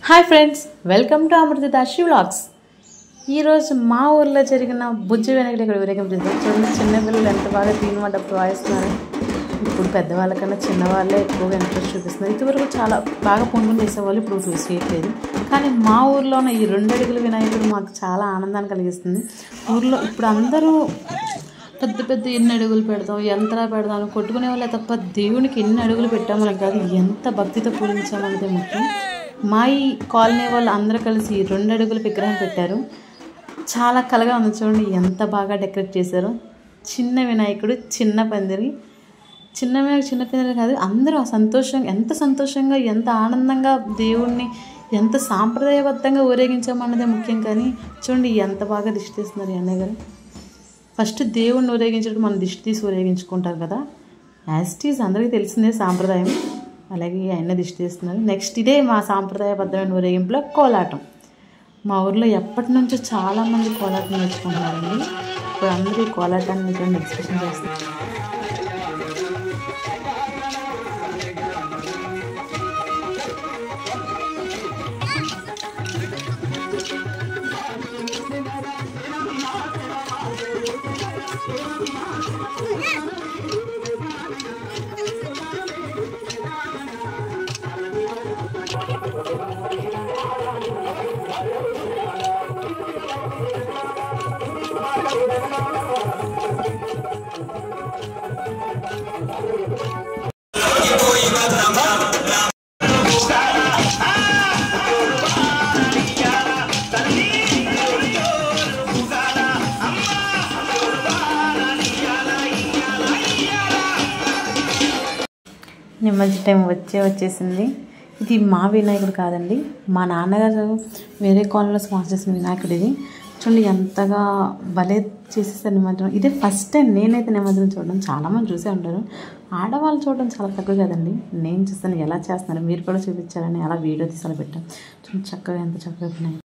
Hi friends, welcome to Amruthadarshi vlogs. ఈరోజు మా ఊర్లో జరిగిన బుజ్జి వినాయకుడు ఇక్కడ ఊరేగింపు చూడండి. చిన్నపిల్లలు ఎంత బాగా తీనమంటప్పుడు వాయిస్తున్నారు. ఇప్పుడు పెద్దవాళ్ళకన్నా చిన్నవాళ్ళే ఎక్కువగా ఇంట్రెస్ట్ చూపిస్తున్నారు. ఇదివరకు చాలా బాగా పొంగుని చేసేవాళ్ళు, ఇప్పుడు చేయట్లేదు. కానీ మా ఊర్లో ఉన్న ఈ 2 అడుగుల వినాయకుడు మాకు చాలా ఆనందాన్ని కలిగిస్తుంది. ఊర్లో ఇప్పుడు అందరూ పెద్ద పెద్ద ఎన్ని అడుగులు పెడతాం, ఎంతలా పెడతాం అని కొట్టుకునే వాళ్ళే తప్ప దేవునికి ఎన్ని అడుగులు పెట్టామని కాదు, ఎంత భక్తితో పూజించామనేది ముఖ్యం. మా ఈ కాలనీ వాళ్ళు అందరూ కలిసి 2 అడుగుల విగ్రహం పెట్టారు. చాలా కలగా ఉంది. చూడండి ఎంత బాగా డెకరేట్ చేశారు. చిన్న వినాయకుడు, చిన్న పందిరి, చిన్న పందిరి కాదు, అందరూ ఎంత సంతోషంగా ఎంత ఆనందంగా దేవుణ్ణి ఎంత సాంప్రదాయబద్ధంగా ఊరేగించామన్నదే ముఖ్యం. కానీ చూడండి ఎంత బాగా దిష్టి తీస్తున్నారు ఈ అన్నయ్య గారు. ఫస్ట్ దేవుణ్ణి ఊరేగించడం మనం దిష్టి తీసి ఊరేగించుకుంటారు కదా, యాస్టీస్ అందరికీ తెలిసిందే సాంప్రదాయం. అలాగే ఆయన దిష్టి తీస్తున్నారు. నెక్స్ట్ ఇదే మా సాంప్రదాయబద్ధమైన ఊరేగింపులో కోలాటం. మా ఊర్లో ఎప్పటి నుంచో చాలామంది కోలాటం నేర్చుకుంటున్నారండి. ఇప్పుడు అందరూ ఈ కోలాటాన్ని చూడండి ఎక్స్ప్రెషన్ చేస్తున్నారు. నిమజ్జన టైం వచ్చేసింది. ఇది మా వినాయకుడు కాదండి, మా నాన్నగారు వేరే కాలనీలో స్పాన్సర్ చేసిన వినాయకుడు. ఇది చూడండి ఎంతగా భలే చేసేసారు నిమజ్జనం. ఇదే ఫస్ట్ టైం నేనైతే నిమజ్జనం చూడడం. చాలామంది చూసే ఉంటారు, ఆడవాళ్ళు చూడడం చాలా తక్కువ కదండి. నేను చూస్తాను ఎలా చేస్తున్నారు, మీరు కూడా చూపించాలని అలా వీడియో తీసాను పెట్టాను. చూడండి చక్కగా ఎంత చక్కగా వినాయకుడు.